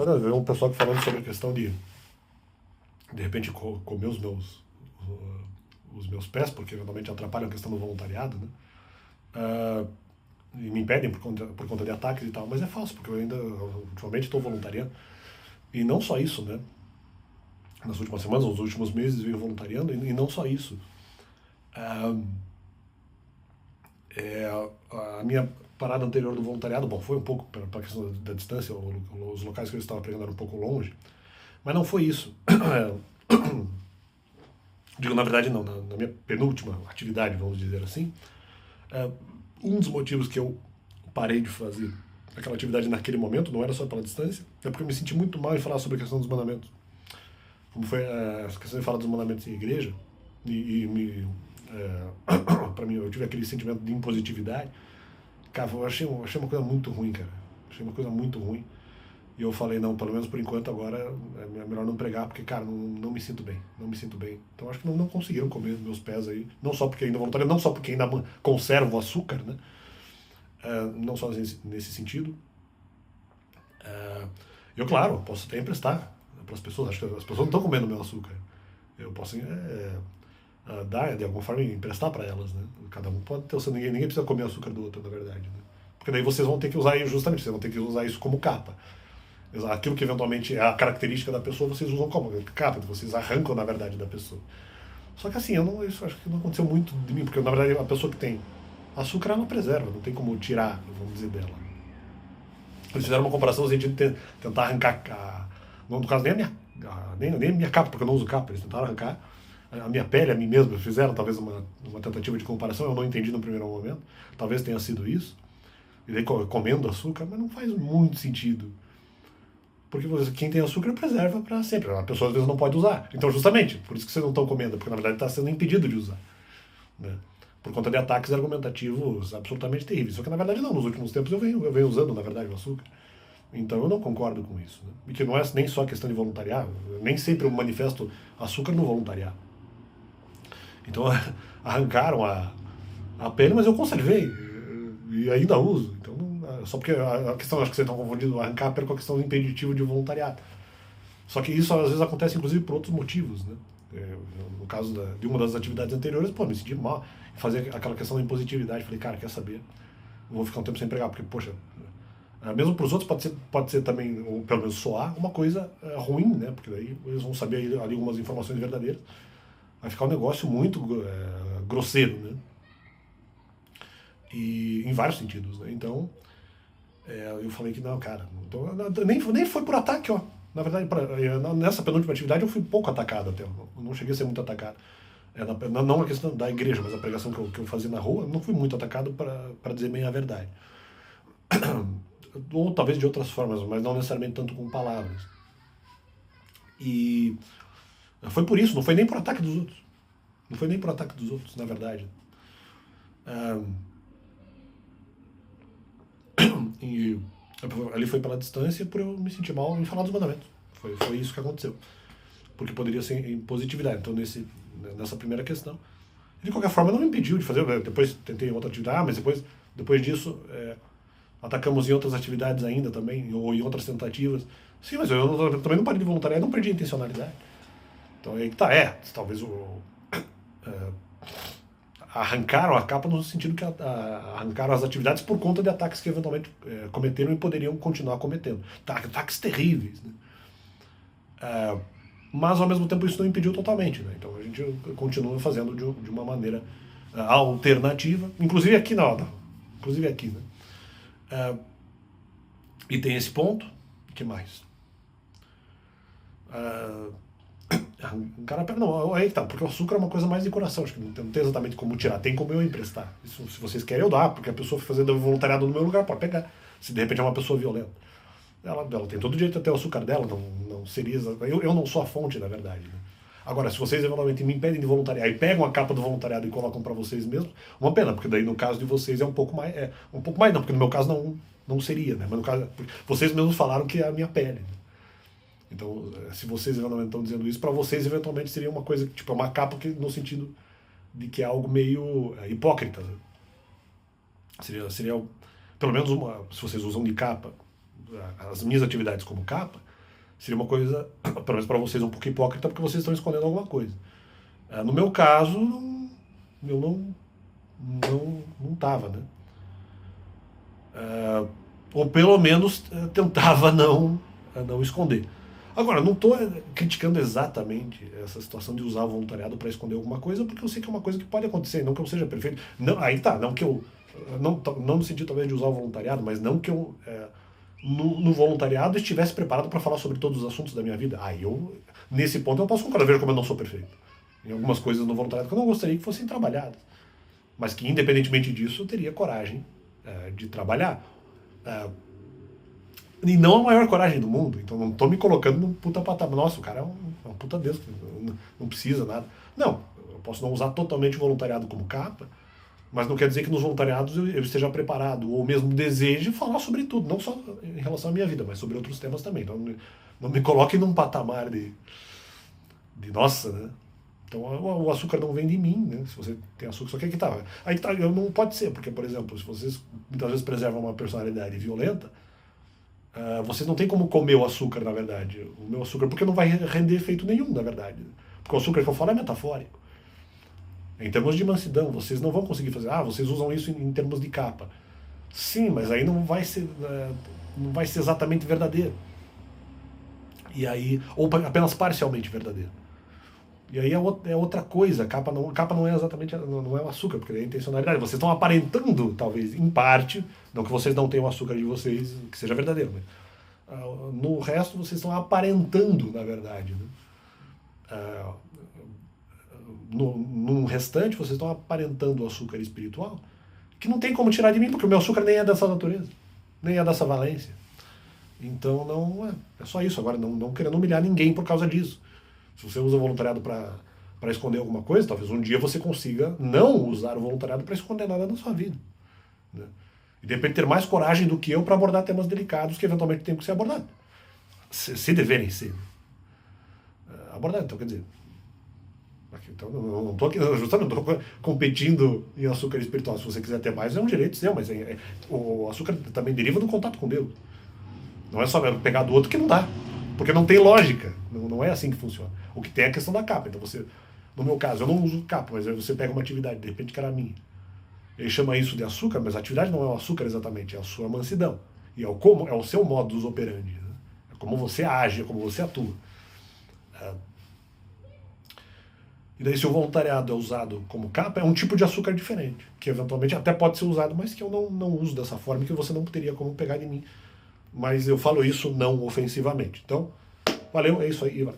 Eu vi um pessoal falando sobre a questão de repente, comer os meus pés, porque eventualmente atrapalham a questão do voluntariado, né? Ah, e me impedem por conta de ataques e tal, mas é falso, porque eu ainda, ultimamente, estou voluntariando. E não só isso, né? Nas últimas semanas, nos últimos meses, venho voluntariando, e não só isso. Ah, a minha parada anterior do voluntariado, bom, foi um pouco para a questão da distância, os locais que eu estava pregando eram um pouco longe, mas não foi isso. Digo, na verdade, não, na minha penúltima atividade, vamos dizer assim, é, um dos motivos que eu parei de fazer aquela atividade naquele momento, não era só pela distância, é porque eu me senti muito mal em falar sobre a questão dos mandamentos. Como foi essa questão de falar dos mandamentos em igreja, para mim, eu tive aquele sentimento de impositividade. Cara, eu achei uma coisa muito ruim, cara. Achei uma coisa muito ruim. E eu falei, não, pelo menos por enquanto agora é melhor não pregar, porque, cara, não me sinto bem. Não me sinto bem. Então acho que não conseguiram comer meus pés aí. Não só porque ainda voluntário, não só porque ainda conservo o açúcar, né? Não só nesse sentido. Eu, claro, posso até emprestar para as pessoas. Acho que as pessoas não estão comendo meu açúcar. Eu posso dar, de alguma forma, emprestar para elas, né? Cada um pode ter o seu. Ninguém precisa comer o açúcar do outro, na verdade, né? Porque daí vocês vão ter que usar isso justamente, vocês vão ter que usar isso como capa. Aquilo que eventualmente é a característica da pessoa, vocês usam como capa, vocês arrancam, na verdade, da pessoa. Só que assim, isso acho que não aconteceu muito de mim, porque na verdade a pessoa que tem açúcar, ela preserva, não tem como tirar, vamos dizer, dela. Eles fizeram uma comparação no sentido de tentar arrancar, no caso nem nem a minha capa, porque eu não uso capa, eles tentaram arrancar a minha pele, a mim mesmo, fizeram talvez uma tentativa de comparação, eu não entendi no primeiro momento, talvez tenha sido isso, e daí comendo açúcar, mas não faz muito sentido. Porque quem tem açúcar preserva para sempre. A pessoa às vezes não pode usar. Então, justamente, por isso que vocês não estão comendo, porque na verdade está sendo impedido de usar. Né? Por conta de ataques argumentativos absolutamente terríveis. Só que na verdade não, nos últimos tempos eu venho usando, na verdade, o açúcar. Então eu não concordo com isso. Né? E que não é nem só questão de voluntariado, nem sempre eu manifesto açúcar no voluntariado. Então arrancaram a pele, mas eu conservei e ainda uso. Então, só porque a questão, acho que vocês estão confundindo arrancar a pele com a questão do impeditivo de voluntariado. Só que isso às vezes acontece inclusive por outros motivos, né? No caso de uma das atividades anteriores, pô, me senti mal. Fazer aquela questão da impositividade. Falei, cara, quer saber? Eu vou ficar um tempo sem pregar, porque, poxa, mesmo para os outros pode ser também, ou pelo menos soar, uma coisa ruim, né? Porque daí eles vão saber ali algumas informações verdadeiras. Vai ficar um negócio muito grosseiro, né? E em vários sentidos, né? Então, eu falei que não, cara, então, nem foi por ataque, ó. Na verdade, nessa penúltima atividade eu fui pouco atacado até, eu não cheguei a ser muito atacado. Não a questão da igreja, mas a pregação que eu fazia na rua, eu não fui muito atacado para dizer bem a verdade. Ou talvez de outras formas, mas não necessariamente tanto com palavras. E foi por isso, não foi nem por ataque dos outros. Não foi nem por ataque dos outros, na verdade. E ali foi pela distância por eu me sentir mal em falar dos mandamentos. Foi isso que aconteceu. Porque poderia ser em positividade. Então, nessa primeira questão. De qualquer forma, não me impediu de fazer. Depois tentei outra atividade, mas depois disso, atacamos em outras atividades ainda também, ou em outras tentativas. Sim, mas eu também não parei de voluntariado, não perdi a intencionalidade. Então aí que tá, talvez arrancaram a capa no sentido que arrancaram as atividades por conta de ataques que eventualmente cometeram e poderiam continuar cometendo. Ataques terríveis. Né? Mas ao mesmo tempo isso não impediu totalmente. Né? Então a gente continua fazendo de uma maneira alternativa, inclusive aqui na hora. Inclusive aqui. Né? E tem esse ponto. O que mais? Cara, não, aí tá, porque o açúcar é uma coisa mais de coração, acho que não tem exatamente como tirar, tem como eu emprestar. Isso, se vocês querem, eu dar, porque a pessoa fazendo voluntariado no meu lugar pode pegar. Se de repente é uma pessoa violenta. Ela tem todo o direito de ter o açúcar dela, não seria. Eu não sou a fonte, na verdade. Né? Agora, se vocês eventualmente me impedem de voluntariar e pegam a capa do voluntariado e colocam para vocês mesmos, uma pena, porque daí no caso de vocês é um pouco mais. Um pouco mais não, porque no meu caso não seria, né? Mas no caso. Vocês mesmos falaram que é a minha pele. Né? Então, se vocês eventualmente estão dizendo isso, para vocês eventualmente seria uma coisa, tipo, uma capa que, no sentido de que é algo meio hipócrita. Né? Seria, pelo menos se vocês usam de capa, as minhas atividades como capa, Seria uma coisa, pelo menos para vocês, um pouco hipócrita, porque vocês estão escondendo alguma coisa. No meu caso, eu não tava, né? Ou pelo menos tentava não esconder. Agora, não estou criticando exatamente essa situação de usar o voluntariado para esconder alguma coisa, porque eu sei que é uma coisa que pode acontecer, não que eu seja perfeito. Não, aí tá, não que eu. Não no sentido talvez de usar o voluntariado, mas não que eu, no voluntariado, estivesse preparado para falar sobre todos os assuntos da minha vida. Aí nesse ponto, eu posso concordar, veja como eu não sou perfeito. Em algumas coisas no voluntariado que eu não gostaria que fossem trabalhadas. Mas que, independentemente disso, eu teria coragem de trabalhar. E não a maior coragem do mundo. Então não tô me colocando num puta patamar. Nossa, o cara é um puta Deus, não precisa nada. Não, eu posso não usar totalmente o voluntariado como capa, mas não quer dizer que nos voluntariados eu esteja preparado, ou mesmo deseje falar sobre tudo, não só em relação à minha vida, mas sobre outros temas também. Então não me coloque num patamar de nossa, né? Então o açúcar não vem de mim, né? Se você tem açúcar, só que aí tá, não pode ser, porque, por exemplo, se vocês muitas vezes preservam uma personalidade violenta, vocês não têm como comer o açúcar, na verdade. O meu açúcar, porque não vai render efeito nenhum, na verdade. Porque o açúcar que eu falo é metafórico. Em termos de mansidão, vocês não vão conseguir fazer. Vocês usam isso em termos de capa. Sim, mas aí não vai ser exatamente verdadeiro. E aí, ou apenas parcialmente verdadeiro. E aí é outra coisa. Capa não é exatamente, não é o açúcar, porque é a intencionalidade. Vocês estão aparentando, talvez, em parte, não que vocês não tenham o açúcar de vocês, que seja verdadeiro, mas no resto vocês estão aparentando, na verdade. Né? No restante, vocês estão aparentando o açúcar espiritual, que não tem como tirar de mim, porque o meu açúcar nem é dessa natureza, nem é dessa valência. Então não é só isso. Agora, não querendo humilhar ninguém por causa disso. Se você usa o voluntariado para esconder alguma coisa, talvez um dia você consiga não usar o voluntariado para esconder nada na sua vida. Né? E de repente ter mais coragem do que eu para abordar temas delicados que eventualmente tem que ser abordados. Se deverem ser abordados. Então, quer dizer, então, eu não estou aqui, justamente não estou competindo em açúcar espiritual. Se você quiser ter mais, é um direito seu, mas o açúcar também deriva do contato com Deus. Não é só pegar do outro que não dá. Porque não tem lógica. Não é assim que funciona. O que tem é a questão da capa. Então no meu caso, eu não uso capa, mas aí você pega uma atividade, de repente que era minha. Ele chama isso de açúcar, mas a atividade não é o açúcar exatamente, é a sua mansidão. E é o seu modus operandi. Né? É como você age, é como você atua. E daí, se o voluntariado é usado como capa, é um tipo de açúcar diferente, que eventualmente até pode ser usado, mas que eu não uso dessa forma, que você não teria como pegar de mim. Mas eu falo isso não ofensivamente. Então, valeu, é isso aí, Ivan.